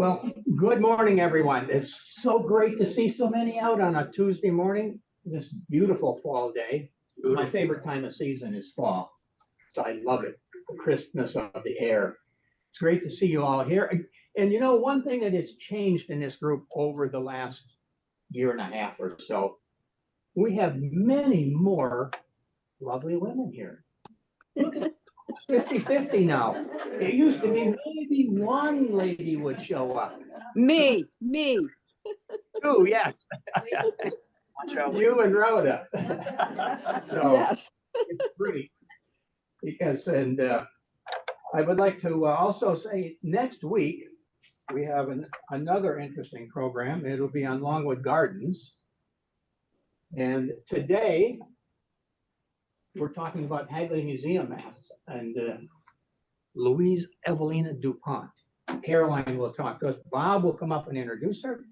Well, good morning, everyone. It's so great to see so many out on a Tuesday morning, this beautiful fall day. My favorite time of season is fall, so I love it, the crispness of the air. It's great to see you all here. And you know, one thing that has changed in this group over the last year and a half or so, we have many more lovely women here. Look at 50-50 now. It used to be maybe one lady would show up. Me. Oh, yes. You and Rhoda. So Yes. it's great because, and I would like to also say next week, we have another interesting program. It'll be on Longwood Gardens. And today, we're talking about Hagley Museum masks and Louise Elevina DuPont. Caroline will talk to us. Bob will come up and introduce her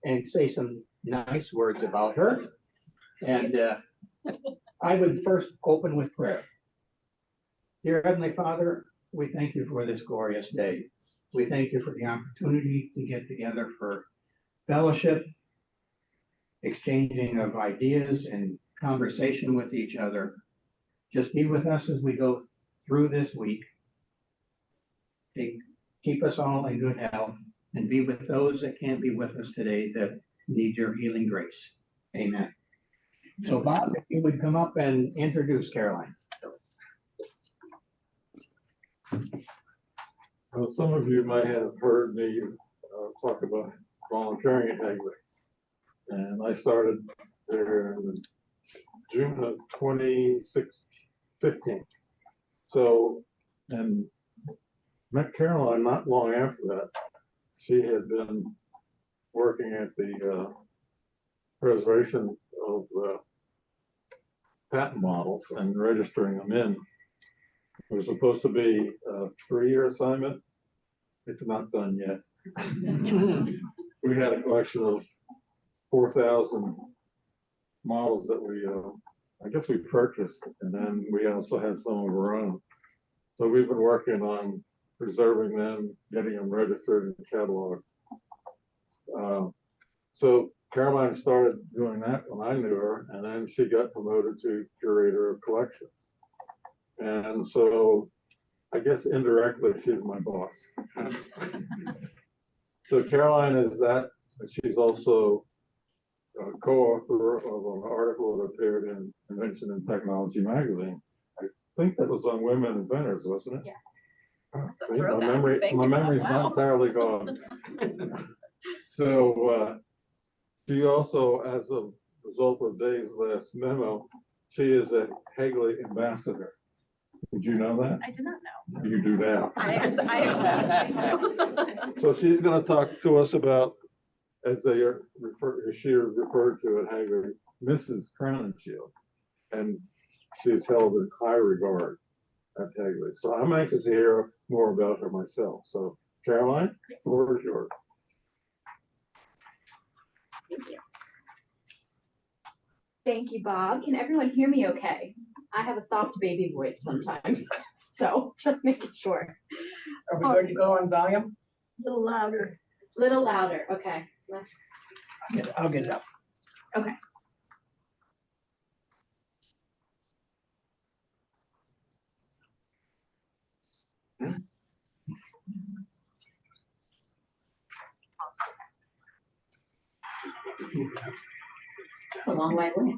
and say some nice words about her. And I would first open with prayer. Dear Heavenly Father, we thank you for this glorious day. We thank you for the opportunity to get together for fellowship, exchanging of ideas and conversation with each other. Just be with us as we go through this week. Keep us all in good health and be with those that can't be with us today that need your healing grace. Amen. So Bob, if you would come up and introduce Caroline. Well, some of you might have heard me talk about volunteering at Hagley. And I started there in June of 2015. So, and met Caroline not long after that. She had been working at the preservation of patent models and registering them in. It was supposed to be a 3-year assignment. It's not done yet. We had a collection of 4,000 models that we, I guess we purchased, and then we also had some of our own. So we've been working on preserving them, getting them registered in the catalog. So Caroline started doing that when I knew her, and then she got promoted to curator of collections. And so I guess indirectly she's my boss. So Caroline is that. She's also a co-author of an article that appeared in Invention and Technology magazine. I think that was on women inventors, wasn't it? Yes. See, my memory's not entirely gone. So she also, as a result of Dave's last memo, she is a Hagley ambassador. Did you know that? I did not know. You do now. I accept. So she's going to talk to us about, as she referred to at Hagley, Mrs. Crowninshield, and she's held in high regard at Hagley. So I'm anxious to hear more about her myself. So Caroline, the floor is yours. Thank you. Thank you, Bob. Can everyone hear me okay? I have a soft baby voice sometimes, so just making sure. Are we ready to go on volume? A little louder. Little louder. Okay. I'll get it up. Okay. It's a long way away.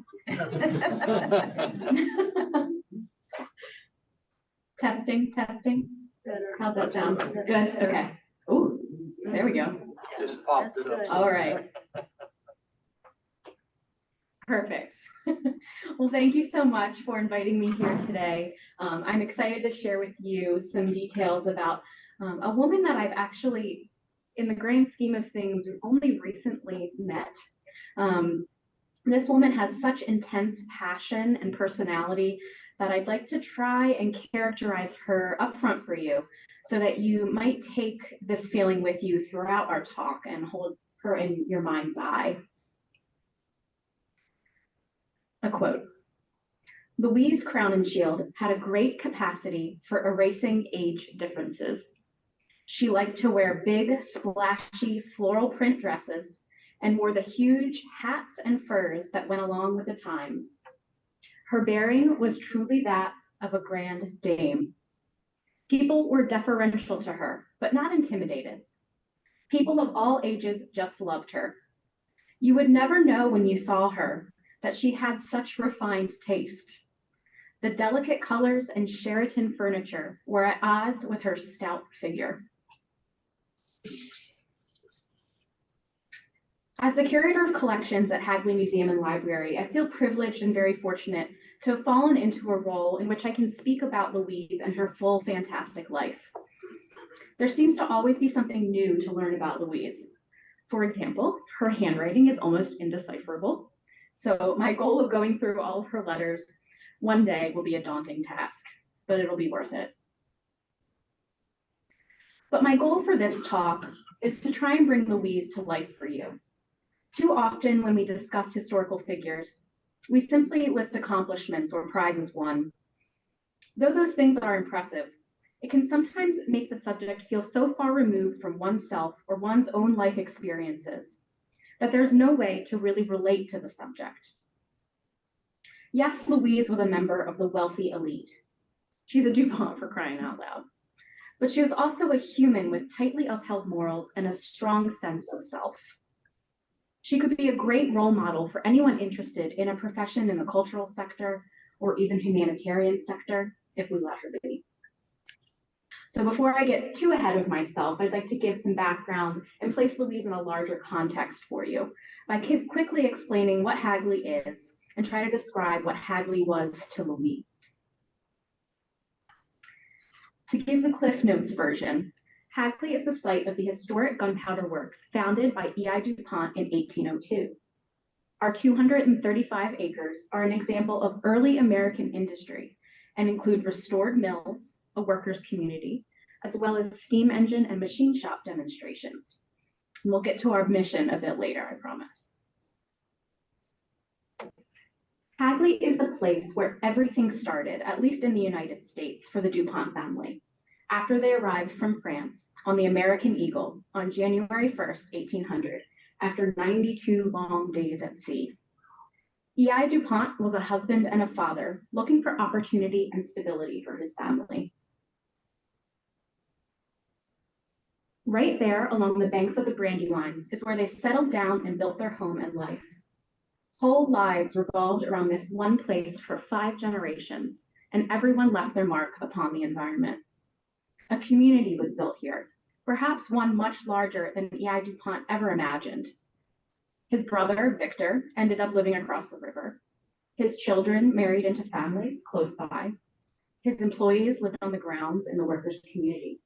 Testing. Better. How's that sound? Good. Okay. Ooh, there we go. Just popped it up. All right. Perfect. Well, thank you so much for inviting me here today. I'm excited to share with you some details about a woman that I've actually, in the grand scheme of things, only recently met. This woman has such intense passion and personality that I'd like to try and characterize her up front for you so that you might take this feeling with you throughout our talk and hold her in your mind's eye. A quote: Louise Crowninshield had a great capacity for erasing age differences. She liked to wear big, splashy floral print dresses and wore the huge hats and furs that went along with the times. Her bearing was truly that of a grand dame. People were deferential to her, but not intimidated. People of all ages just loved her. You would never know when you saw her that she had such refined taste. The delicate colors and Sheraton furniture were at odds with her stout figure. As the curator of collections at Hagley Museum and Library, I feel privileged and very fortunate to have fallen into a role in which I can speak about Louise and her full fantastic life. There seems to always be something new to learn about Louise. For example, her handwriting is almost indecipherable. So my goal of going through all of her letters one day will be a daunting task, but it'll be worth it. But my goal for this talk is to try and bring Louise to life for you. Too often when we discuss historical figures, we simply list accomplishments or prizes won. Though those things are impressive, it can sometimes make the subject feel so far removed from oneself or one's own life experiences that there's no way to really relate to the subject. Yes, Louise was a member of the wealthy elite. She's a DuPont, for crying out loud. But she was also a human with tightly upheld morals and a strong sense of self. She could be a great role model for anyone interested in a profession in the cultural sector or even humanitarian sector, if we let her be. So before I get too ahead of myself, I'd like to give some background and place Louise in a larger context for you by quickly explaining what Hagley is and try to describe what Hagley was to Louise. To give the Cliff Notes version, Hagley is the site of the historic gunpowder works founded by E.I. DuPont in 1802. Our 235 acres are an example of early American industry and include restored mills, a workers' community, as well as steam engine and machine shop demonstrations. And we'll get to our mission a bit later, I promise. Hagley is the place where everything started, at least in the United States, for the DuPont family, after they arrived from France on the American Eagle on January 1st, 1800, after 92 long days at sea. E.I. DuPont was a husband and a father looking for opportunity and stability for his family. Right there along the banks of the Brandywine is where they settled down and built their home and life. Whole lives revolved around this one place for 5 generations, and everyone left their mark upon the environment. A community was built here, perhaps one much larger than E.I. DuPont ever imagined. His brother, Victor, ended up living across the river. His children married into families close by. His employees lived on the grounds in the workers' community.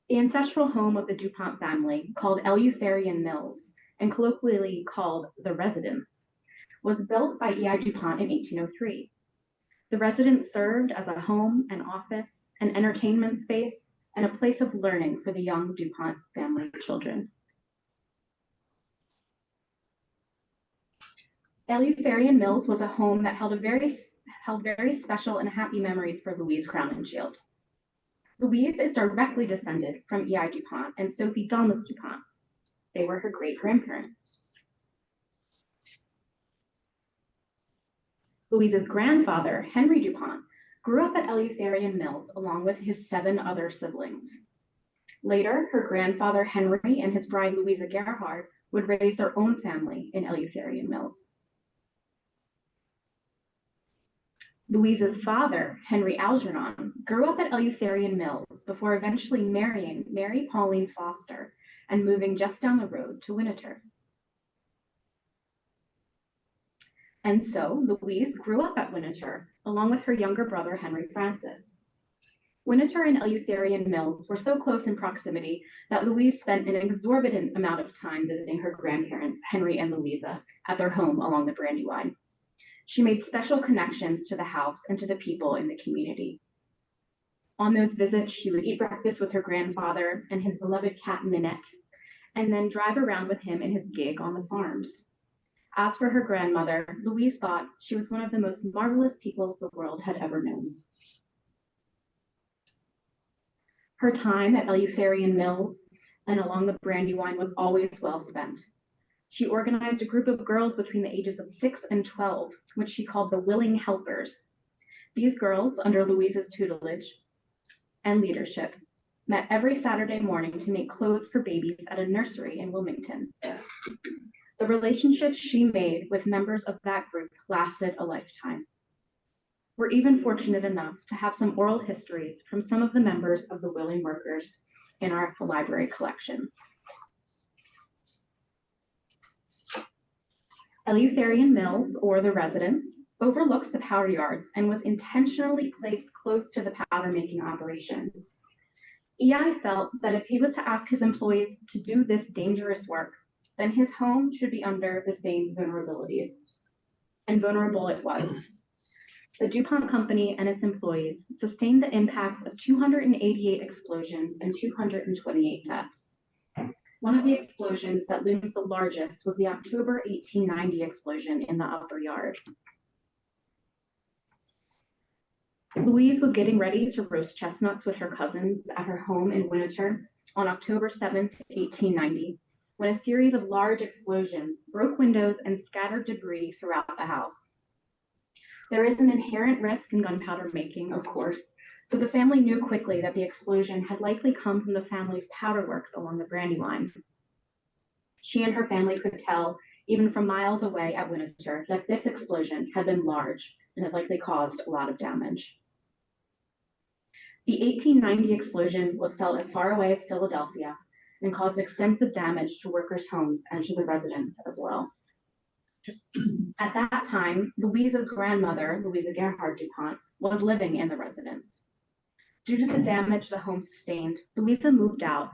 The ancestral home of the DuPont family, called Eleutherian Mills, and colloquially called the Residence, was built by E.I. DuPont in 1803. The residence served as a home, an office, an entertainment space, and a place of learning for the young DuPont family children. Eleutherian Mills was a home that held very special and happy memories for Louise Crowninshield. Louise is directly descended from E.I. DuPont and Sophie Dalmas DuPont. They were her great-grandparents. Louise's grandfather, Henry DuPont, grew up at Eleutherian Mills along with his 7 other siblings. Later, her grandfather, Henry, and his bride, Louisa Gerhard, would raise their own family in Eleutherian Mills. Louise's father, Henry Algernon, grew up at Eleutherian Mills before eventually marrying Mary Pauline Foster and moving just down the road to Winneter. And so Louise grew up at Winneter, along with her younger brother, Henry Francis. Winneter and Eleutherian Mills were so close in proximity that Louise spent an exorbitant amount of time visiting her grandparents, Henry and Louisa, at their home along the Brandywine. She made special connections to the house and to the people in the community. On those visits, she would eat breakfast with her grandfather and his beloved cat, Minette, and then drive around with him in his gig on the farms. As for her grandmother, Louise thought she was one of the most marvelous people the world had ever known. Her time at Eleutherian Mills and along the Brandywine was always well spent. She organized a group of girls between the ages of 6 and 12, which she called the Willing Helpers. These girls, under Louise's tutelage and leadership, met every Saturday morning to make clothes for babies at a nursery in Wilmington. The relationships she made with members of that group lasted a lifetime. We're even fortunate enough to have some oral histories from some of the members of the Willing Workers in our library collections. Eleutherian Mills, or the residence, overlooks the powder yards and was intentionally placed close to the powder-making operations. EI felt that if he was to ask his employees to do this dangerous work, then his home should be under the same vulnerabilities. And vulnerable it was. The DuPont Company and its employees sustained the impacts of 288 explosions and 228 deaths. One of the explosions that looms the largest was the October 1890 explosion in the upper yard. Louise was getting ready to roast chestnuts with her cousins at her home in Winter on October 7th, 1890, when a series of large explosions broke windows and scattered debris throughout the house. There is an inherent risk in gunpowder making, of course, so the family knew quickly that the explosion had likely come from the family's powder works along the Brandywine. She and her family could tell, even from miles away at Winter, that this explosion had been large and had likely caused a lot of damage. The 1890 explosion was felt as far away as Philadelphia and caused extensive damage to workers' homes and to the residents as well. At that time, Louise's grandmother, Louisa Gerhard DuPont, was living in the residence. Due to the damage the home sustained, Louisa moved out,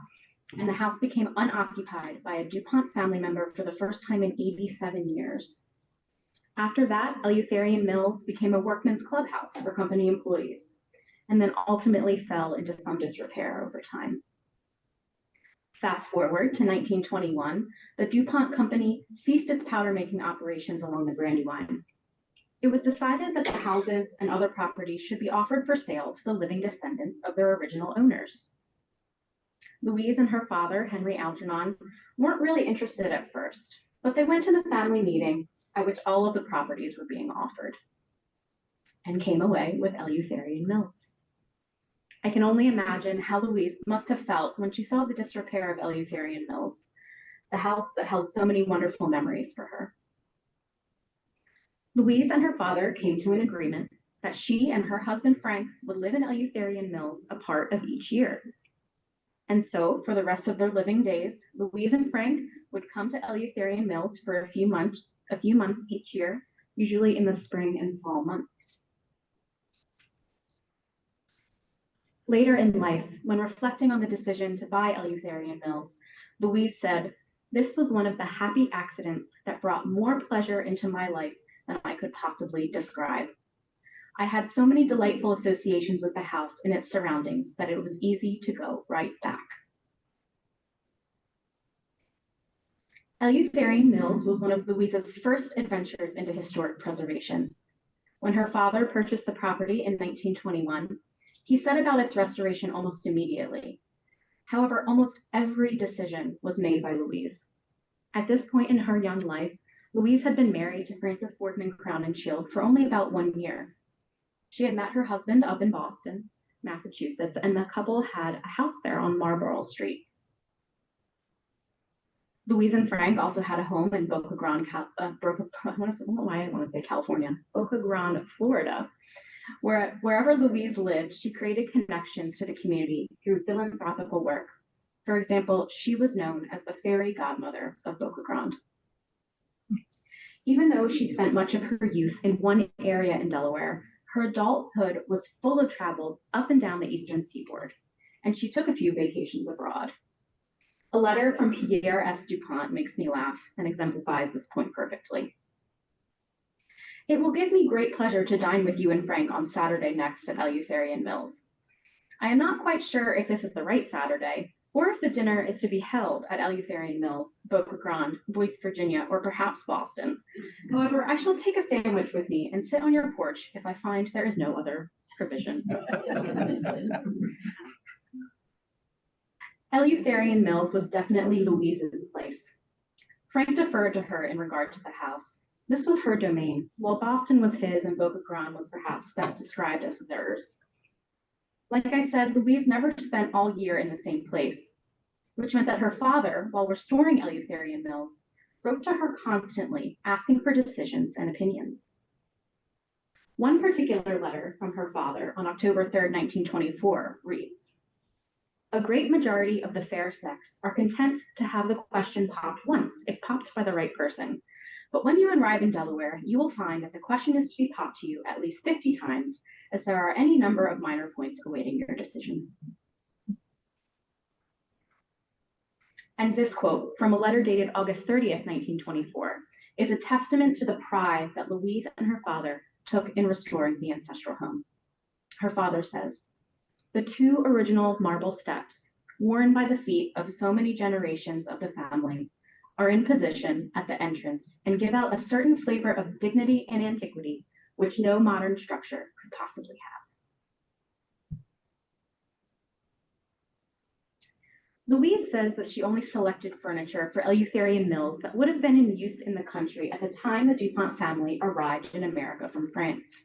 and the house became unoccupied by a DuPont family member for the first time in 87 years. After that, Eleutherian Mills became a workman's clubhouse for company employees, and then ultimately fell into some disrepair over time. Fast forward to 1921, the DuPont Company ceased its powder-making operations along the Brandywine. It was decided that the houses and other properties should be offered for sale to the living descendants of their original owners. Louise and her father, Henry Algernon, weren't really interested at first, but they went to the family meeting at which all of the properties were being offered and came away with Eleutherian Mills. I can only imagine how Louise must have felt when she saw the disrepair of Eleutherian Mills, the house that held so many wonderful memories for her. Louise and her father came to an agreement that she and her husband Frank would live in Eleutherian Mills a part of each year. And so, for the rest of their living days, Louise and Frank would come to Eleutherian Mills for a few months each year, usually in the spring and fall months. Later in life, when reflecting on the decision to buy Eleutherian Mills, Louise said, "This was one of the happy accidents that brought more pleasure into my life than I could possibly describe. I had so many delightful associations with the house and its surroundings that it was easy to go right back." Eleutherian Mills was one of Louisa's first adventures into historic preservation. When her father purchased the property in 1921, he set about its restoration almost immediately. However, almost every decision was made by Louise. At this point in her young life, Louise had been married to Francis Boardman Crowninshield for only about 1 year. She had met her husband up in Boston, Massachusetts, and the couple had a house there on Marlborough Street. Louise and Frank also had a home in Boca Grande, California, Boca Grande, Florida. Wherever Louise lived, she created connections to the community through philanthropical work. For example, she was known as the fairy godmother of Boca Grande. Even though she spent much of her youth in one area in Delaware, her adulthood was full of travels up and down the eastern seaboard, and she took a few vacations abroad. A letter from Pierre S. DuPont makes me laugh and exemplifies this point perfectly. "It will give me great pleasure to dine with you and Frank on Saturday next at Eleutherian Mills. I am not quite sure if this is the right Saturday, or if the dinner is to be held at Eleutherian Mills, Boca Grande, Boyce, Virginia, or perhaps Boston. However, I shall take a sandwich with me and sit on your porch if I find there is no other provision." Eleutherian Mills was definitely Louise's place. Frank deferred to her in regard to the house. This was her domain, while Boston was his and Boca Grande was perhaps best described as theirs. Like I said, Louise never spent all year in the same place, which meant that her father, while restoring Eleutherian Mills, wrote to her constantly, asking for decisions and opinions. One particular letter from her father on October 3rd, 1924 reads, "A great majority of the fair sex are content to have the question popped once, if popped by the right person. But when you arrive in Delaware, you will find that the question is to be popped to you at least 50 times, as there are any number of minor points awaiting your decision." And this quote, from a letter dated August 30th, 1924, is a testament to the pride that Louise and her father took in restoring the ancestral home. Her father says, "The two original marble steps, worn by the feet of so many generations of the family, are in position at the entrance and give out a certain flavor of dignity and antiquity which no modern structure could possibly have." Louise says that she only selected furniture for Eleutherian Mills that would have been in use in the country at the time the DuPont family arrived in America from France.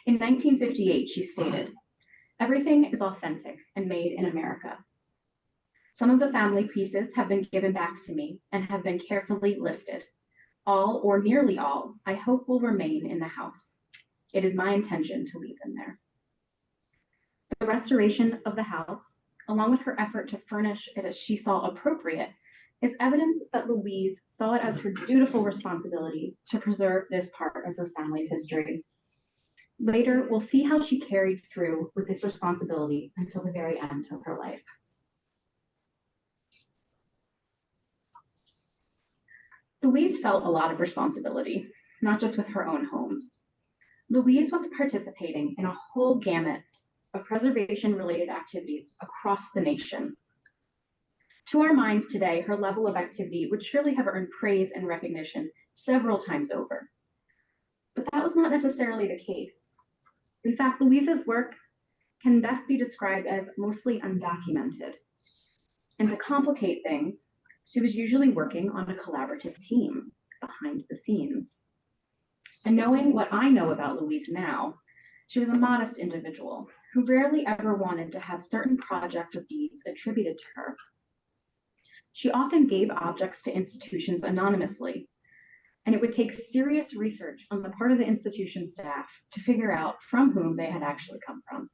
In 1958, she stated, "Everything is authentic and made in America. Some of the family pieces have been given back to me and have been carefully listed. All, or nearly all, I hope will remain in the house. It is my intention to leave them there." The restoration of the house, along with her effort to furnish it as she thought appropriate, is evidence that Louise saw it as her dutiful responsibility to preserve this part of her family's history. Later, we'll see how she carried through with this responsibility until the very end of her life. Louise felt a lot of responsibility, not just with her own homes. Louise was participating in a whole gamut of preservation-related activities across the nation. To our minds today, her level of activity would surely have earned praise and recognition several times over. But that was not necessarily the case. In fact, Louise's work can best be described as mostly undocumented. And to complicate things, she was usually working on a collaborative team behind the scenes. And knowing what I know about Louise now, she was a modest individual who rarely ever wanted to have certain projects or deeds attributed to her. She often gave objects to institutions anonymously, and it would take serious research on the part of the institution staff to figure out from whom they had actually come from.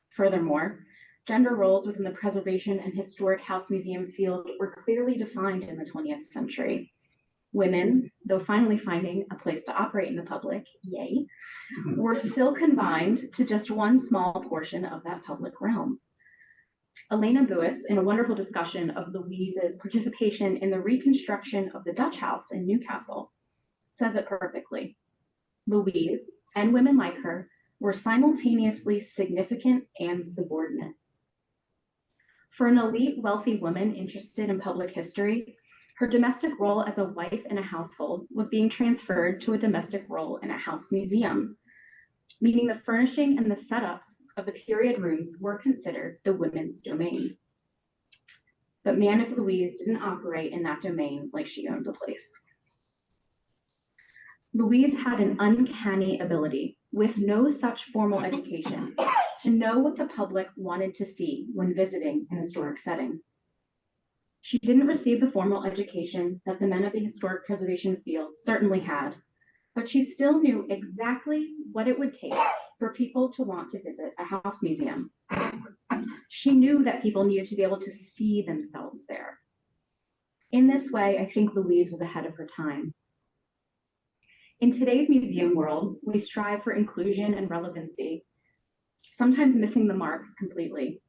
Furthermore, gender roles within the preservation and historic house museum field were clearly defined in the 20th century. Women, though finally finding a place to operate in the public, yay, were still confined to just one small portion of that public realm. Elena Buis, in a wonderful discussion of Louise's participation in the reconstruction of the Dutch house in Newcastle, says it perfectly. Louise, and women like her, were simultaneously significant and subordinate. For an elite, wealthy woman interested in public history, her domestic role as a wife in a household was being transferred to a domestic role in a house museum, meaning the furnishing and the setups of the period rooms were considered the women's domain. But man, if Louise didn't operate in that domain like she owned the place. Louise had an uncanny ability, with no such formal education, to know what the public wanted to see when visiting an historic setting. She didn't receive the formal education that the men of the historic preservation field certainly had, but she still knew exactly what it would take for people to want to visit a house museum. She knew that people needed to be able to see themselves there. In this way, I think Louise was ahead of her time. In today's museum world, we strive for inclusion and relevancy, sometimes missing the mark completely.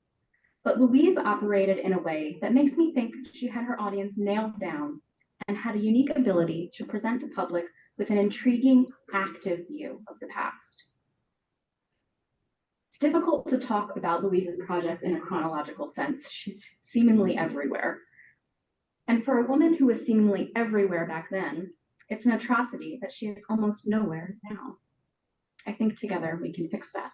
But Louise operated in a way that makes me think she had her audience nailed down and had a unique ability to present the public with an intriguing, active view of the past. It's difficult to talk about Louise's projects in a chronological sense. She's seemingly everywhere. And for a woman who was seemingly everywhere back then, it's an atrocity that she is almost nowhere now. I think together we can fix that.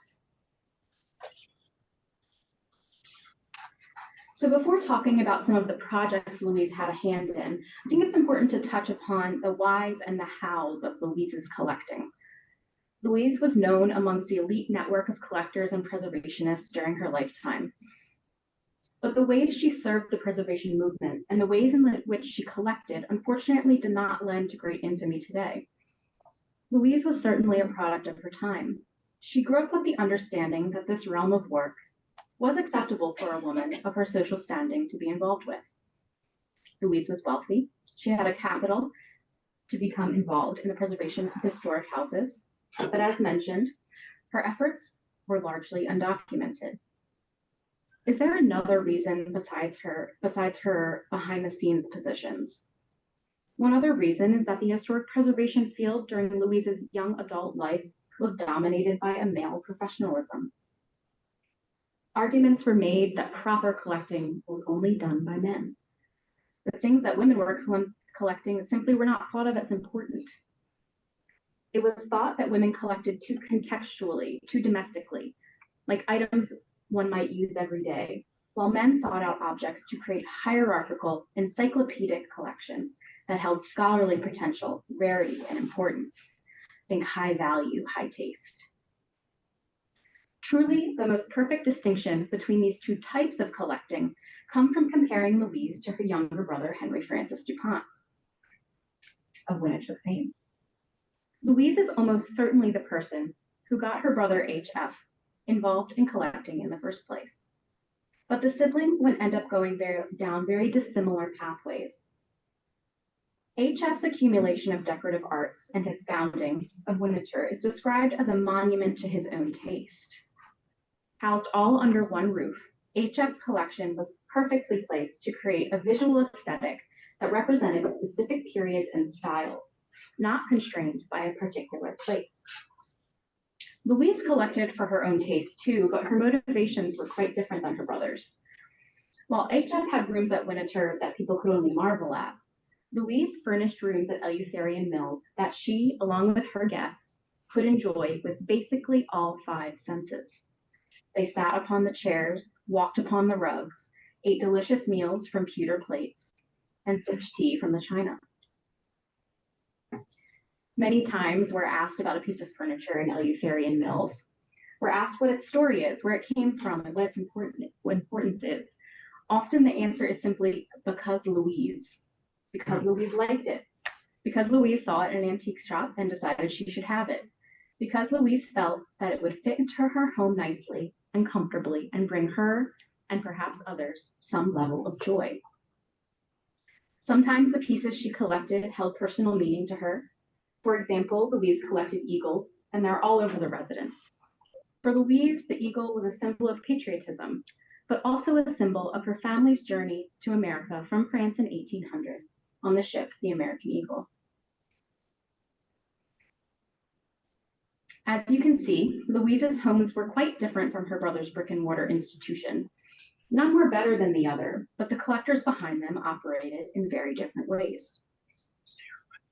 So before talking about some of the projects Louise had a hand in, I think it's important to touch upon the whys and the hows of Louise's collecting. Louise was known amongst the elite network of collectors and preservationists during her lifetime. But the ways she served the preservation movement and the ways in which she collected, unfortunately, did not lend to great infamy today. Louise was certainly a product of her time. She grew up with the understanding that this realm of work was acceptable for a woman of her social standing to be involved with. Louise was wealthy. She had a capital to become involved in the preservation of historic houses, but as mentioned, her efforts were largely undocumented. Is there another reason besides her behind-the-scenes positions? One other reason is that the historic preservation field during Louise's young adult life was dominated by a male professionalism. Arguments were made that proper collecting was only done by men. The things that women were collecting simply were not thought of as important. It was thought that women collected too contextually, too domestically, like items one might use every day, while men sought out objects to create hierarchical, encyclopedic collections that held scholarly potential, rarity, and importance. Think high value, high taste. Truly, the most perfect distinction between these two types of collecting come from comparing Louise to her younger brother, Henry Francis DuPont, of Winnetou fame. Louise is almost certainly the person who got her brother H.F. involved in collecting in the first place. But the siblings would end up going down very dissimilar pathways. H.F.'s accumulation of decorative arts and his founding of Winnetou is described as a monument to his own taste. Housed all under one roof, H.F.'s collection was perfectly placed to create a visual aesthetic that represented specific periods and styles, not constrained by a particular place. Louise collected for her own taste too, but her motivations were quite different than her brother's. While H.F. had rooms at Winnetou that people could only marvel at, Louise furnished rooms at Eleutherian Mills that she, along with her guests, could enjoy with basically all five senses. They sat upon the chairs, walked upon the rugs, ate delicious meals from pewter plates, and sipped tea from the china. Many times we're asked about a piece of furniture in Eleutherian Mills. We're asked what its story is, where it came from, and what importance is. Often the answer is simply because Louise liked it, because Louise saw it in an antique shop and decided she should have it, because Louise felt that it would fit into her home nicely and comfortably and bring her, and perhaps others, some level of joy. Sometimes the pieces she collected held personal meaning to her. For example, Louise collected eagles, and they're all over the residence. For Louise, the eagle was a symbol of patriotism, but also a symbol of her family's journey to America from France in 1800 on the ship, the American Eagle. As you can see, Louise's homes were quite different from her brother's brick and mortar institution. None were better than the other, but the collectors behind them operated in very different ways.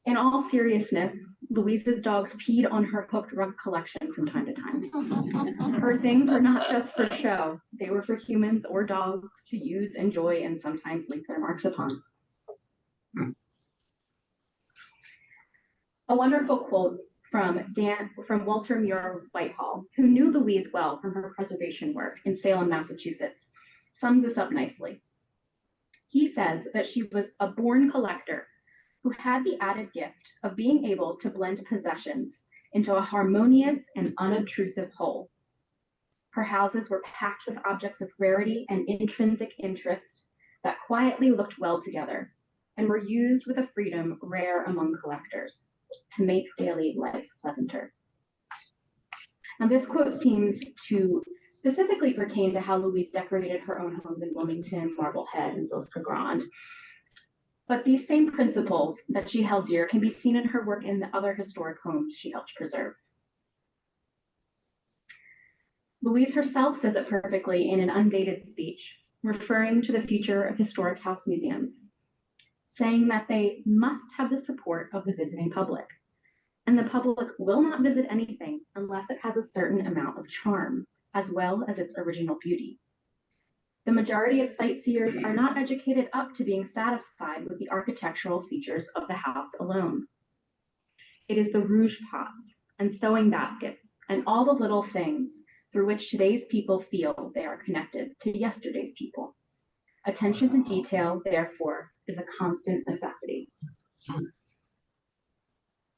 In all seriousness, Louise's dogs peed on her hooked rug collection from time to time. Her things were not just for show. They were for humans or dogs to use, enjoy, and sometimes leave their marks upon. A wonderful quote from Walter Muir Whitehall, who knew Louise well from her preservation work in Salem, Massachusetts, sums this up nicely. He says that she was a born collector who had the added gift of being able to blend possessions into a harmonious and unobtrusive whole. Her houses were packed with objects of rarity and intrinsic interest that quietly looked well together and were used with a freedom rare among collectors to make daily life pleasanter. Now, this quote seems to specifically pertain to how Louise decorated her own homes in Wilmington, Marblehead, and Ville-Grand. But these same principles that she held dear can be seen in her work in the other historic homes she helped preserve. Louise herself says it perfectly in an undated speech, referring to the future of historic house museums, saying that they must have the support of the visiting public, and the public will not visit anything unless it has a certain amount of charm, as well as its original beauty. The majority of sightseers are not educated up to being satisfied with the architectural features of the house alone. It is the rouge pots and sewing baskets and all the little things through which today's people feel they are connected to yesterday's people. Attention to detail, therefore, is a constant necessity.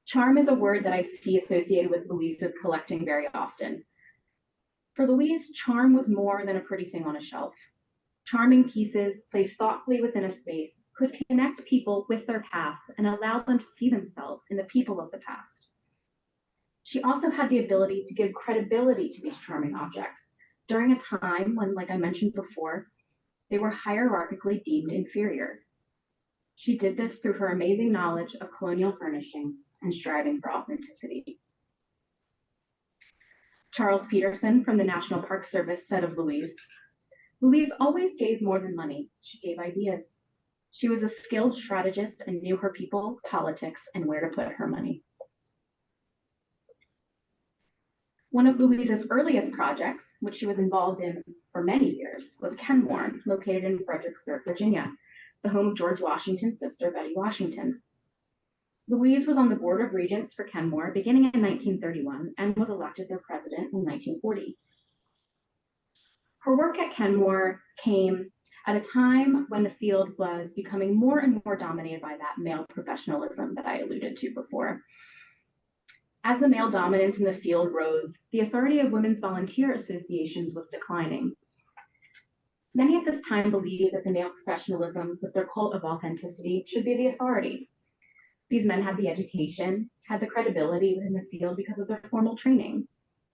Charm is a word that I see associated with Louise's collecting very often. For Louise, charm was more than a pretty thing on a shelf. Charming pieces placed thoughtfully within a space could connect people with their past and allow them to see themselves in the people of the past. She also had the ability to give credibility to these charming objects during a time when, like I mentioned before, they were hierarchically deemed inferior. She did this through her amazing knowledge of colonial furnishings and striving for authenticity. Charles Peterson from the National Park Service said of Louise, "Louise always gave more than money. She gave ideas. She was a skilled strategist and knew her people, politics, and where to put her money." One of Louise's earliest projects, which she was involved in for many years, was Kenmore, located in Fredericksburg, Virginia, the home of George Washington's sister, Betty Washington. Louise was on the Board of Regents for Kenmore beginning in 1931 and was elected their president in 1940. Her work at Kenmore came at a time when the field was becoming more and more dominated by that male professionalism that I alluded to before. As the male dominance in the field rose, the authority of women's volunteer associations was declining. Many at this time believed that the male professionalism, with their cult of authenticity, should be the authority. These men had the education, had the credibility within the field because of their formal training.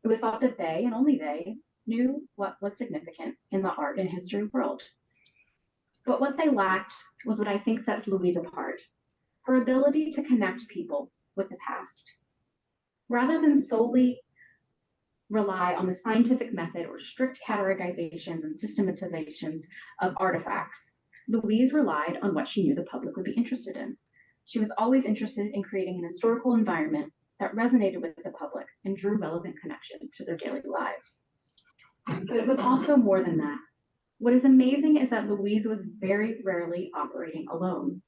It was thought that they, and only they, knew what was significant in the art and history world. But what they lacked was what I think sets Louise apart, her ability to connect people with the past. Rather than solely rely on the scientific method or strict categorizations and systematizations of artifacts, Louise relied on what she knew the public would be interested in. She was always interested in creating an historical environment that resonated with the public and drew relevant connections to their daily lives. But it was also more than that. What is amazing is that Louise was very rarely operating alone.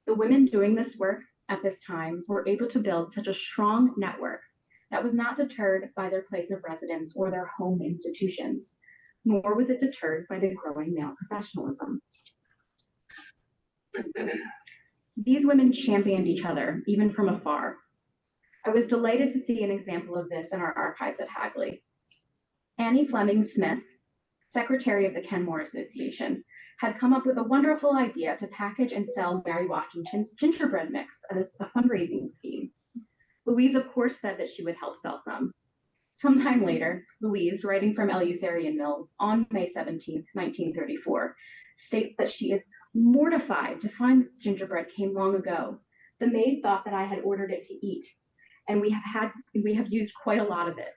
The women doing this work at this time were able to build such a strong network that was not deterred by their place of residence or their home institutions, nor was it deterred by the growing male professionalism. These women championed each other, even from afar. I was delighted to see an example of this in our archives at Hagley. Annie Fleming Smith, secretary of the Kenmore Association, had come up with a wonderful idea to package and sell Mary Washington's gingerbread mix as a fundraising scheme. Louise, of course, said that she would help sell some. Sometime later, Louise, writing from Eleutherian Mills on May 17, 1934, states that she is mortified to find that the gingerbread came long ago. The maid thought that I had ordered it to eat, and we have used quite a lot of it.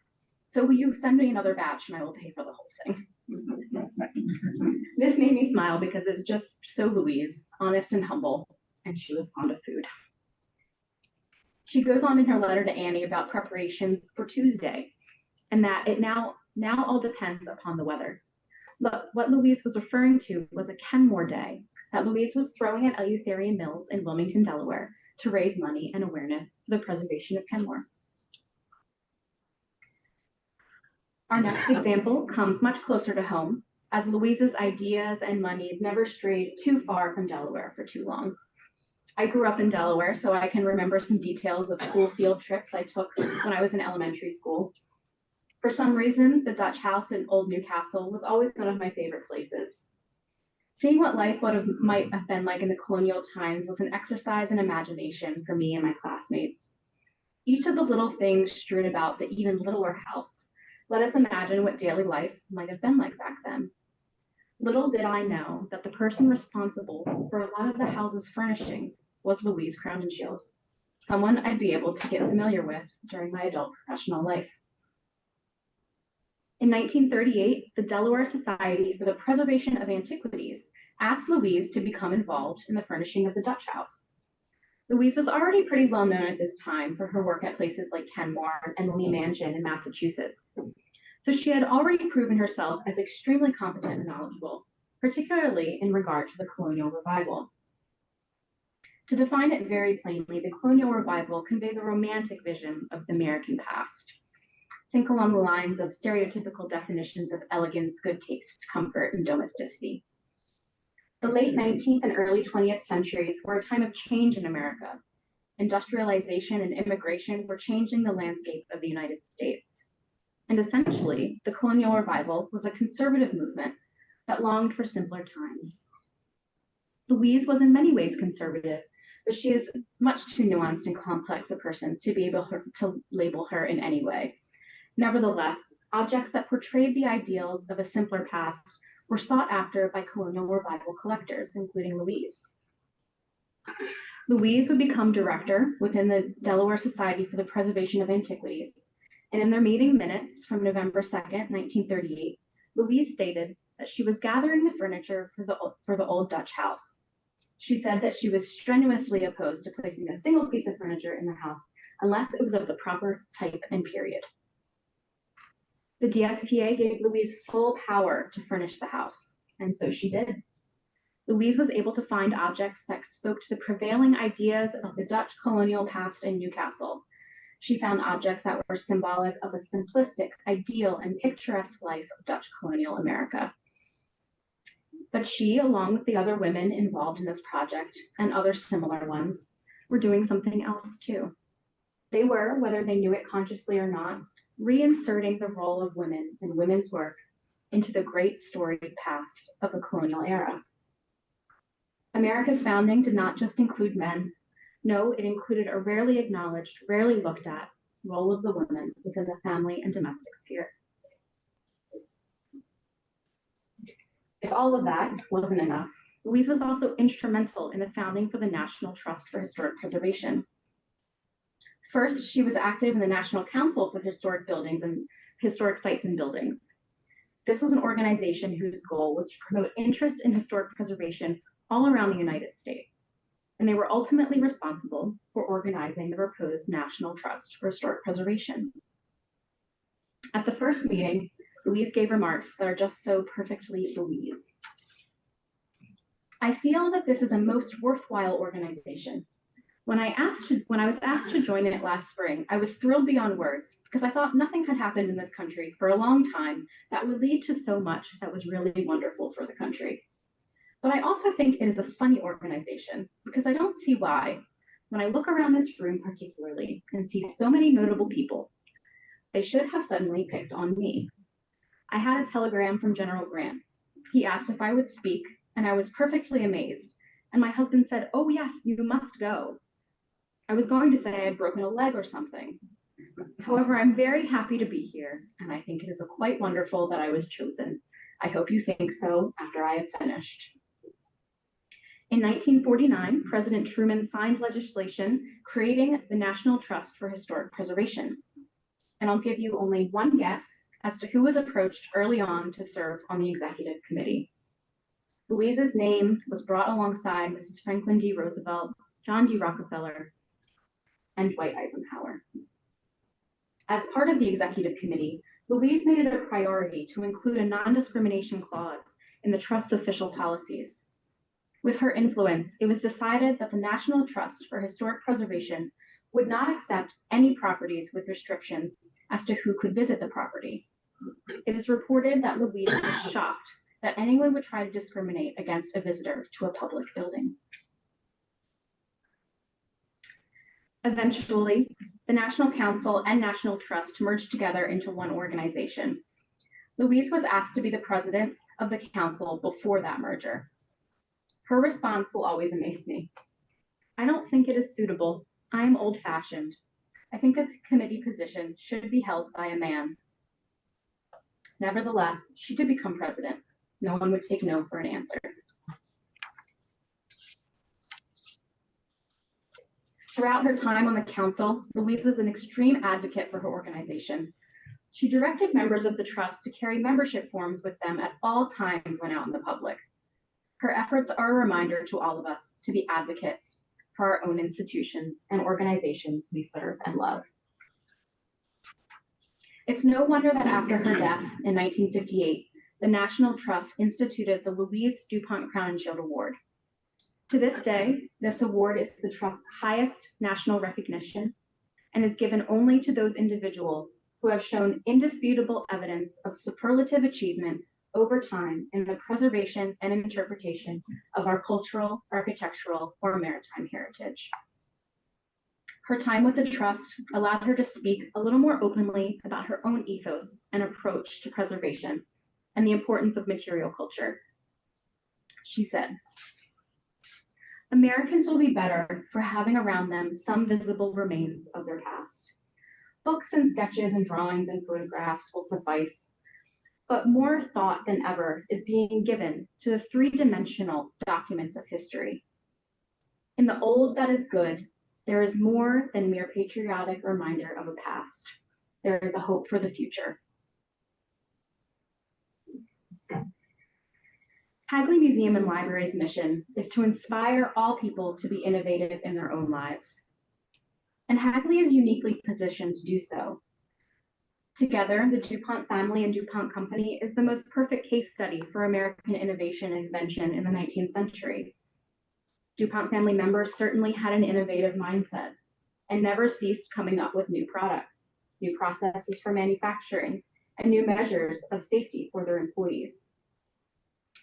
So will you send me another batch and I will pay for the whole thing? This made me smile because it's just so Louise, honest and humble, and she was fond of food. She goes on in her letter to Annie about preparations for Tuesday, and that it now all depends upon the weather. But what Louise was referring to was a Kenmore Day that Louise was throwing at Eleutherian Mills in Wilmington, Delaware, to raise money and awareness for the preservation of Kenmore. Our next example comes much closer to home, as Louise's ideas and monies never strayed too far from Delaware for too long. I grew up in Delaware, so I can remember some details of school field trips I took when I was in elementary school. For some reason, the Dutch house in Old Newcastle was always one of my favorite places. Seeing what life might have been like in the colonial times was an exercise in imagination for me and my classmates. Each of the little things strewn about the even littler house let us imagine what daily life might have been like back then. Little did I know that the person responsible for a lot of the house's furnishings was Louise Crowninshield, someone I'd be able to get familiar with during my adult professional life. In 1938, the Delaware Society for the Preservation of Antiquities asked Louise to become involved in the furnishing of the Dutch house. Louise was already pretty well known at this time for her work at places like Kenmore and Lee Mansion in Massachusetts. So she had already proven herself as extremely competent and knowledgeable. particularly in regard to the colonial revival. To define it very plainly, the colonial revival conveys a romantic vision of the American past. Think along the lines of stereotypical definitions of elegance, good taste, comfort, and domesticity. The late 19th and early 20th centuries were a time of change in America. Industrialization and immigration were changing the landscape of the United States. And essentially, the colonial revival was a conservative movement that longed for simpler times. Louise was in many ways conservative, but she is much too nuanced and complex a person to be able to label her in any way. Nevertheless, objects that portrayed the ideals of a simpler past were sought after by colonial revival collectors, including Louise. Louise would become director within the Delaware Society for the Preservation of Antiquities, and in their meeting minutes from November 2nd, 1938, Louise stated that she was gathering the furniture for the old Dutch house. She said that she was strenuously opposed to placing a single piece of furniture in the house unless it was of the proper type and period. The DSPA gave Louise full power to furnish the house, and so she did. Louise was able to find objects that spoke to the prevailing ideas of the Dutch colonial past in Newcastle. She found objects that were symbolic of a simplistic, ideal, and picturesque life of Dutch colonial America. But she, along with the other women involved in this project and other similar ones, were doing something else too. They were, whether they knew it consciously or not, reinserting the role of women and women's work into the great storied past of the colonial era. America's founding did not just include men. No, it included a rarely acknowledged, rarely looked at role of the woman within the family and domestic sphere. If all of that wasn't enough, Louise was also instrumental in the founding for the National Trust for Historic Preservation. First, she was active in the National Council for Historic Buildings and Historic Sites and Buildings. This was an organization whose goal was to promote interest in historic preservation all around the United States, and they were ultimately responsible for organizing the proposed National Trust for Historic Preservation. At the first meeting, Louise gave remarks that are just so perfectly Louise. I feel that this is a most worthwhile organization. When I was asked to join it last spring, I was thrilled beyond words because I thought nothing had happened in this country for a long time that would lead to so much that was really wonderful for the country. But I also think it is a funny organization because I don't see why, when I look around this room particularly and see so many notable people, they should have suddenly picked on me. I had a telegram from General Grant. He asked if I would speak, and I was perfectly amazed. And my husband said, "Oh yes, you must go." I was going to say I had broken a leg or something. However, I'm very happy to be here, and I think it is quite wonderful that I was chosen. I hope you think so after I have finished. In 1949, President Truman signed legislation creating the National Trust for Historic Preservation. And I'll give you only one guess as to who was approached early on to serve on the executive committee. Louise's name was brought alongside Mrs. Franklin D. Roosevelt, John D. Rockefeller, and Dwight Eisenhower. As part of the executive committee, Louise made it a priority to include a non-discrimination clause in the Trust's official policies. With her influence, it was decided that the National Trust for Historic Preservation would not accept any properties with restrictions as to who could visit the property. It is reported that Louise was shocked that anyone would try to discriminate against a visitor to a public building. Eventually, the National Council and National Trust merged together into one organization. Louise was asked to be the president of the council before that merger. Her response will always amaze me. "I don't think it is suitable. I am old-fashioned. I think a committee position should be held by a man." Nevertheless, she did become president. No one would take no for an answer. Throughout her time on the council, Louise was an extreme advocate for her organization. She directed members of the trust to carry membership forms with them at all times when out in the public. Her efforts are a reminder to all of us to be advocates for our own institutions and organizations we serve and love. It's no wonder that after her death in 1958, the National Trust instituted the Louise DuPont Crowninshield Award. To this day, this award is the Trust's highest national recognition and is given only to those individuals who have shown indisputable evidence of superlative achievement over time in the preservation and interpretation of our cultural, architectural, or maritime heritage. Her time with the Trust allowed her to speak a little more openly about her own ethos and approach to preservation and the importance of material culture. She said, "Americans will be better for having around them some visible remains of their past. Books and sketches and drawings and photographs will suffice, but more thought than ever is being given to the three-dimensional documents of history. In the old that is good, there is more than mere patriotic reminder of a past. There is a hope for the future." Hagley Museum and Library's mission is to inspire all people to be innovative in their own lives. And Hagley is uniquely positioned to do so. Together, the DuPont family and DuPont Company is the most perfect case study for American innovation and invention in the 19th century. DuPont family members certainly had an innovative mindset and never ceased coming up with new products, new processes for manufacturing, and new measures of safety for their employees.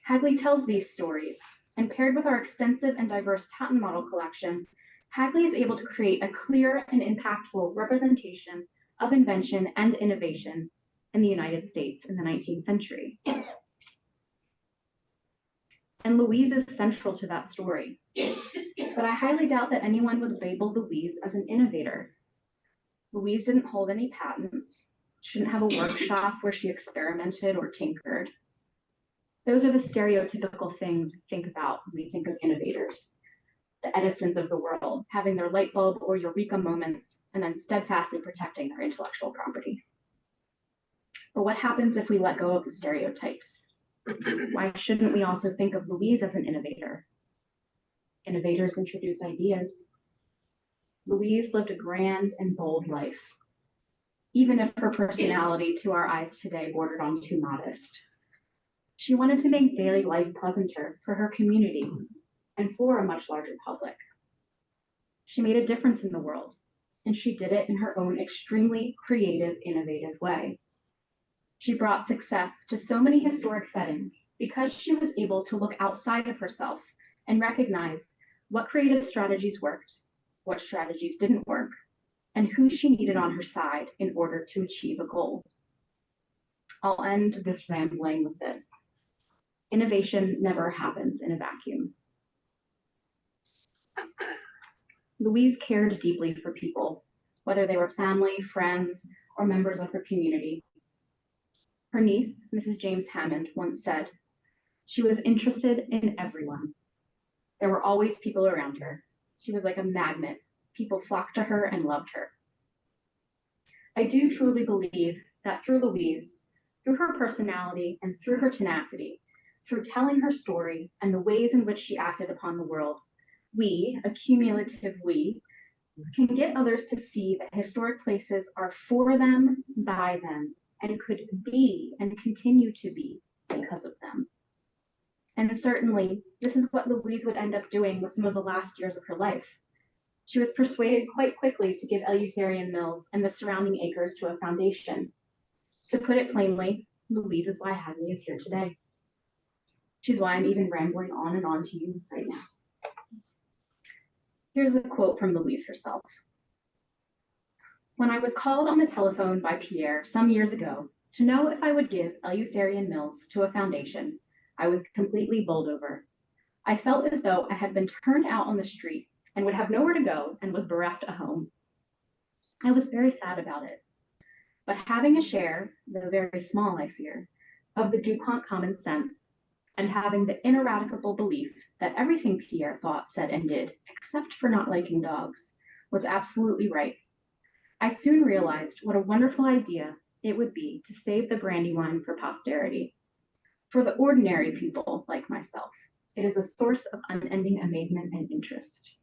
Hagley tells these stories, and paired with our extensive and diverse patent model collection, Hagley is able to create a clear and impactful representation of invention and innovation in the United States in the 19th century. And Louise is central to that story. But I highly doubt that anyone would label Louise as an innovator. Louise didn't hold any patents. She didn't have a workshop where she experimented or tinkered. Those are the stereotypical things we think about when we think of innovators. The Edisons of the world, having their light bulb or eureka moments, and then steadfastly protecting their intellectual property. But what happens if we let go of the stereotypes? Why shouldn't we also think of Louise as an innovator? Innovators introduce ideas. Louise lived a grand and bold life, even if her personality to our eyes today bordered on too modest. She wanted to make daily life pleasanter for her community and for a much larger public. She made a difference in the world, and she did it in her own extremely creative, innovative way. She brought success to so many historic settings because she was able to look outside of herself and recognize what creative strategies worked, what strategies didn't work, and who she needed on her side in order to achieve a goal. I'll end this rambling with this. Innovation never happens in a vacuum. Louise cared deeply for people, whether they were family, friends, or members of her community. Her niece, Mrs. James Hammond, once said, "She was interested in everyone. There were always people around her. She was like a magnet. People flocked to her and loved her." I do truly believe that through Louise, through her personality and through her tenacity, through telling her story and the ways in which she acted upon the world, we, a cumulative we, can get others to see that historic places are for them, by them, and could be and continue to be because of them. And certainly, this is what Louise would end up doing with some of the last years of her life. She was persuaded quite quickly to give Eleutherian Mills and the surrounding acres to a foundation. To put it plainly, Louise is why Hagley is here today. She's why I'm even rambling on and on to you right now. Here's a quote from Louise herself. "When I was called on the telephone by Pierre some years ago to know if I would give Eleutherian Mills to a foundation, I was completely bowled over. I felt as though I had been turned out on the street and would have nowhere to go and was bereft a home. I was very sad about it. But having a share, though very small, I fear, of the DuPont common sense, and having the ineradicable belief that everything Pierre thought, said, and did, except for not liking dogs, was absolutely right, I soon realized what a wonderful idea it would be to save the Brandywine for posterity. For the ordinary people like myself, it is a source of unending amazement and interest."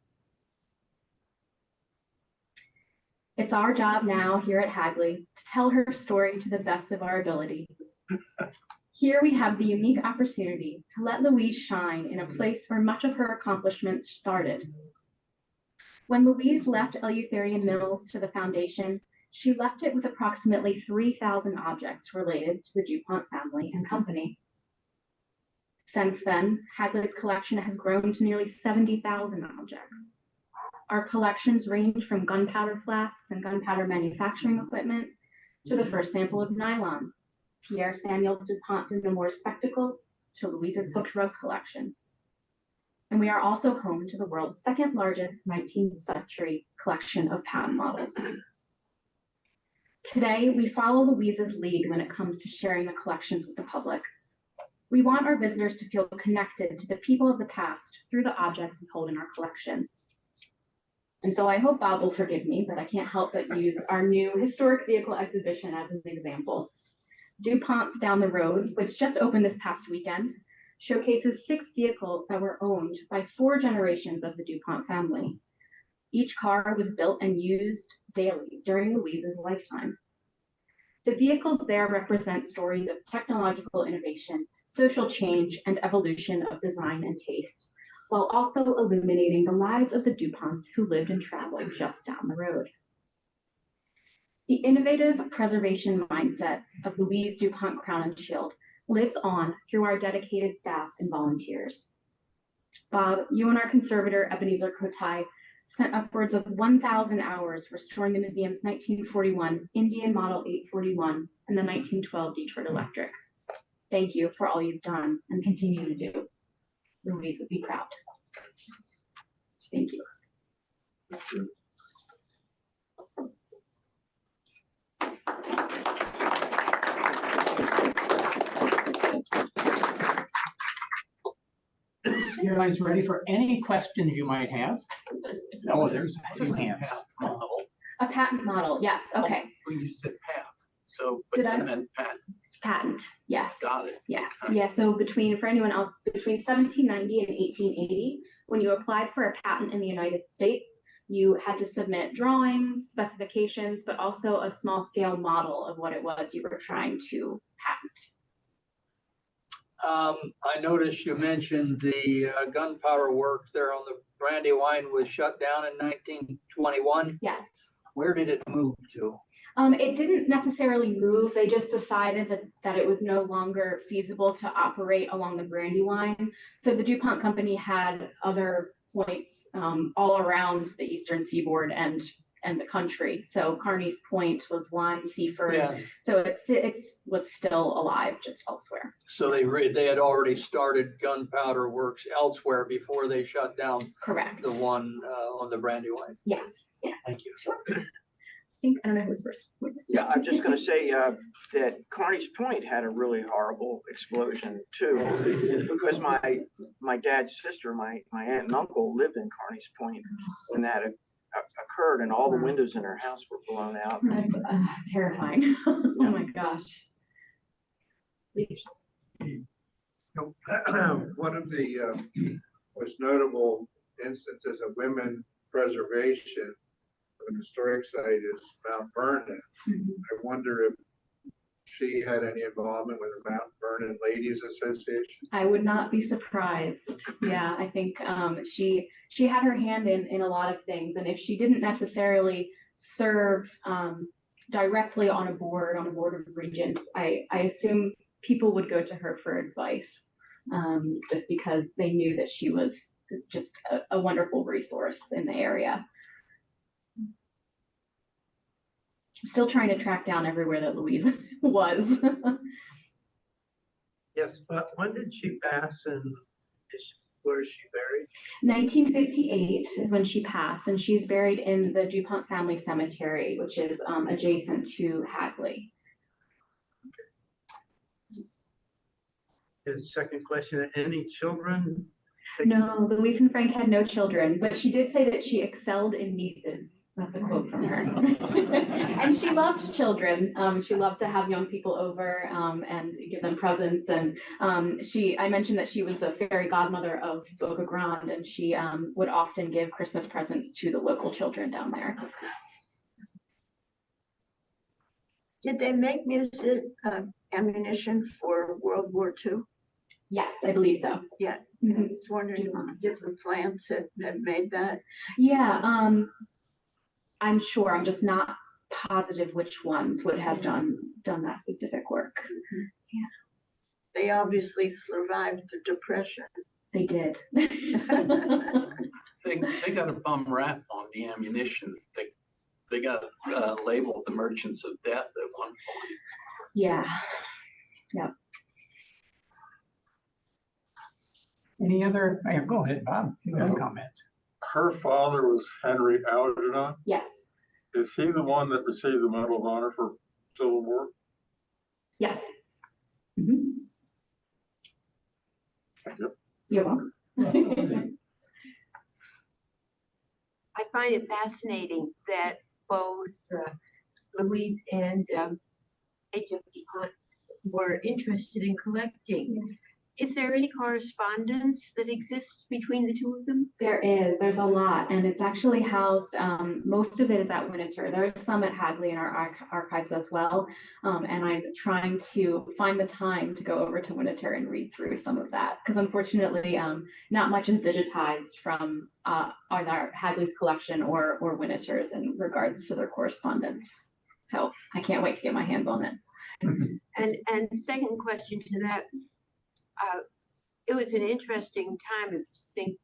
It's our job now here at Hagley to tell her story to the best of our ability. Here we have the unique opportunity to let Louise shine in a place where much of her accomplishments started. When Louise left Eleutherian Mills to the foundation, she left it with approximately 3,000 objects related to the DuPont family and company. Since then, Hagley's collection has grown to nearly 70,000 objects. Our collections range from gunpowder flasks and gunpowder manufacturing equipment to the first sample of nylon, Pierre Samuel DuPont de Nemours spectacles, to Louise's hooked rug collection. And we are also home to the world's second largest 19th century collection of patent models. Today, we follow Louise's lead when it comes to sharing the collections with the public. We want our visitors to feel connected to the people of the past through the objects we hold in our collection. And so I hope Bob will forgive me, but I can't help but use our new historic vehicle exhibition as an example. DuPont's Down the Road, which just opened this past weekend, showcases 6 vehicles that were owned by 4 generations of the DuPont family. Each car was built and used daily during Louise's lifetime. The vehicles there represent stories of technological innovation, social change, and evolution of design and taste, while also illuminating the lives of the DuPonts who lived and traveled just down the road. The innovative preservation mindset of Louise DuPont Crowninshield lives on through our dedicated staff and volunteers. Bob, you and our conservator, Ebenezer Kotai, spent upwards of 1,000 hours restoring the museum's 1941 Indian Model 841 and the 1912 Detroit Electric. Thank you for all you've done and continue to do. Louise would be proud. Thank you. Thank you. You guys ready for any questions you might have? No, there's a few hands. A patent model, yes, okay. Well, you said path, so, but Did I? you meant patent. Patent, yes. Got it. Yes, yeah, so for anyone else, between 1790 and 1880, when you applied for a patent in the United States, you had to submit drawings, specifications, but also a small scale model of what it was you were trying to patent. I noticed you mentioned the gunpowder works there on the Brandywine was shut down in 1921. Yes. Where did it move to? It didn't necessarily move. They just decided that it was no longer feasible to operate along the Brandywine. So the DuPont company had other points all around the eastern seaboard and the country. So Carney's Point was one, Seaford. Yeah. So it was still alive, just elsewhere. So they had already started gunpowder works elsewhere before they shut down Correct. the one on the Brandywine. Yes. Yes. Thank you. Sure. I don't know who was first. Yeah, I'm just going to say that Carney's Point had a really horrible explosion too, because my dad's sister, my aunt and uncle lived in Carney's Point when that occurred, and all the windows in her house were blown out. That's terrifying. Oh my gosh. One of the most notable instances of women preservation of an historic site is Mount Vernon. I wonder if she had any involvement with the Mount Vernon Ladies Association. I would not be surprised. Yeah, I think she had her hand in a lot of things, and if she didn't necessarily serve directly on a board of regents, I assume people would go to her for advice, just because they knew that she was just a wonderful resource in the area. I'm still trying to track down everywhere that Louise was. Yes, but when did she pass and where is she buried? 1958 is when she passed, and she's buried in the DuPont Family Cemetery, which is adjacent to Hagley. His second question, any children? No, Louise and Frank had no children, but she did say that she excelled in nieces. That's a quote from her. And she loved children. She loved to have young people over and give them presents. And I mentioned that she was the fairy godmother of Boca Grande, and she would often give Christmas presents to the local children down there. Did they make music ammunition for World War II? Yes, I believe so. Yeah, Mhm. I was wondering if different plants had made that. Yeah, I'm sure. I'm just not positive which ones would have done that specific work. They obviously survived the Depression. They did. They got a bum rap on the ammunition. They got labeled the merchants of death at one point. Yeah. Yep. Any other, go ahead, Bob, you have a comment. Her father was Henry Algernon. Yes. Is he the one that received the Medal of Honor for Civil War? Yes. Mhm. Thank you. You're welcome. I find it fascinating that both Louise and HFD Pont were interested in collecting. Is there any correspondence that exists between the two of them? There is. There's a lot, and it's actually housed. Most of it is at Winter. There is some at Hagley in our archives as well, and I'm trying to find the time to go over to Winter and read through some of that because unfortunately, not much is digitized from either Hagley's collection or Winter's in regards to their correspondence. So I can't wait to get my hands on it. And second question to that. It was an interesting time to think,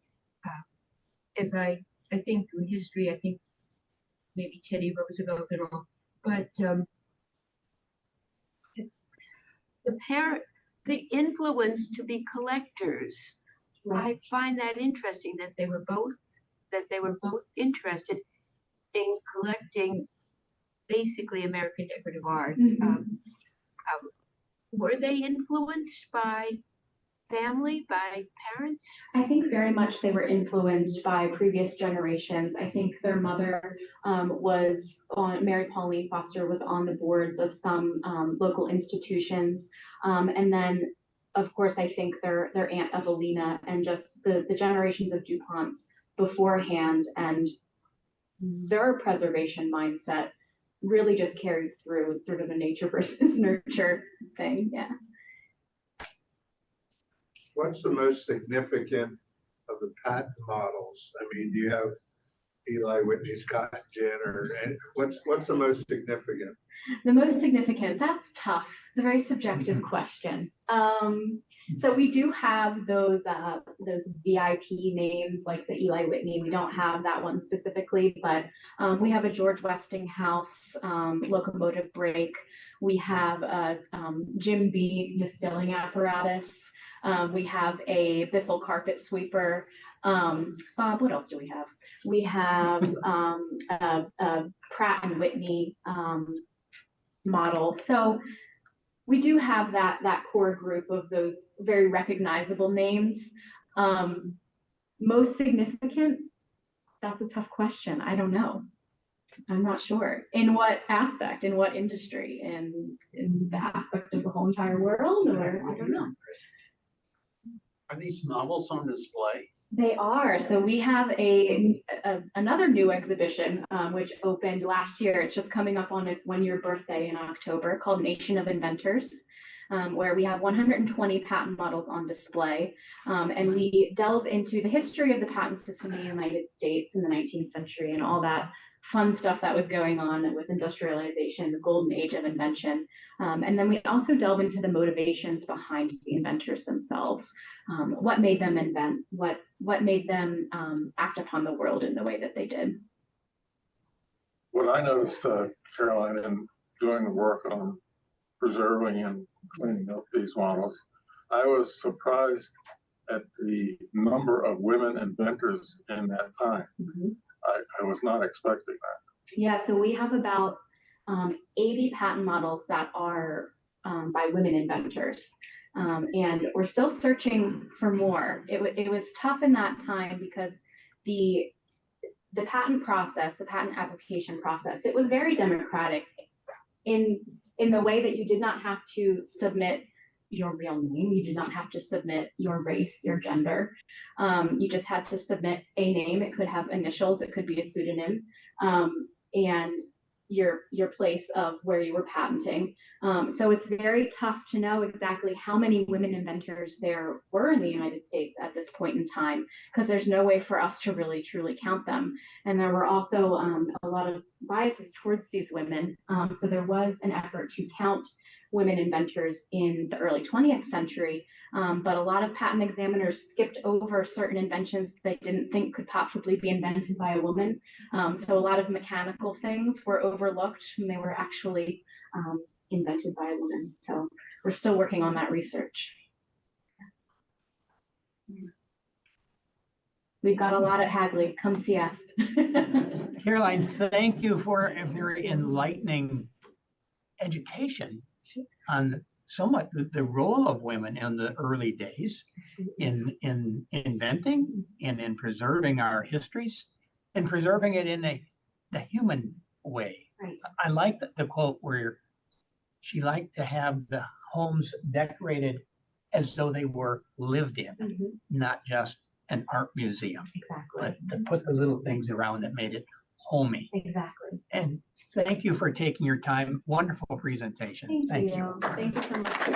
as I think through history, I think maybe Teddy Roosevelt and all, but the influence to be collectors, I find that interesting that they were both interested in collecting basically American decorative arts. Were they influenced by family, by parents? I think very much they were influenced by previous generations. I think their mother was on, Mary Pauline Foster was on the boards of some local institutions. And then, of course, I think their aunt Elevina and just the generations of DuPonts beforehand and their preservation mindset really just carried through. It's sort of a nature versus nurture thing, yeah. What's the most significant of the patent models? I mean, do you have Eli Whitney's cotton gin or what's the most significant? The most significant, that's tough. It's a very subjective question. So we do have those VIP names like the Eli Whitney. We don't have that one specifically, but we have a George Westinghouse locomotive brake. We have a Jim B distilling apparatus. We have a Bissell carpet sweeper. Bob, what else do we have? We have a Pratt and Whitney model. So we do have that core group of those very recognizable names. Most significant, that's a tough question. I don't know. I'm not sure. In what aspect, in what industry, in the aspect of the whole entire world, or I don't know. Are these novels on display? They are. So we have another new exhibition, which opened last year. It's just coming up on its 1-year birthday in October, called Nation of Inventors, where we have 120 patent models on display. And we delve into the history of the patent system in the United States in the 19th century and all that fun stuff that was going on with industrialization, the golden age of invention. And then we also delve into the motivations behind the inventors themselves. What made them invent? What made them act upon the world in the way that they did? What I noticed, Caroline, in doing the work on preserving and cleaning up these models, I was surprised at the number of women inventors in that time. Mm-hmm. I was not expecting that. Yeah, so we have about 80 patent models that are by women inventors. And we're still searching for more. It was tough in that time because the patent process, the patent application process, it was very democratic in the way that you did not have to submit your real name. You did not have to submit your race, your gender. You just had to submit a name. It could have initials. It could be a pseudonym. And your place of where you were patenting. So it's very tough to know exactly how many women inventors there were in the United States at this point in time, because there's no way for us to really truly count them. And there were also a lot of biases towards these women. So there was an effort to count women inventors in the early 20th century, but a lot of patent examiners skipped over certain inventions they didn't think could possibly be invented by a woman. So a lot of mechanical things were overlooked when they were actually invented by a woman. So we're still working on that research. We've got a lot at Hagley. Come see us. Caroline, thank you for a very enlightening education on so much the role of women in the early days in inventing and in preserving our histories and preserving it in the human way. Right. I like the quote where she liked to have the homes decorated as though they were lived in, not just an art museum, Exactly. but to put the little things around that made it homey. Exactly. And thank you for taking your time. Wonderful presentation. Thank you. Thank you so much.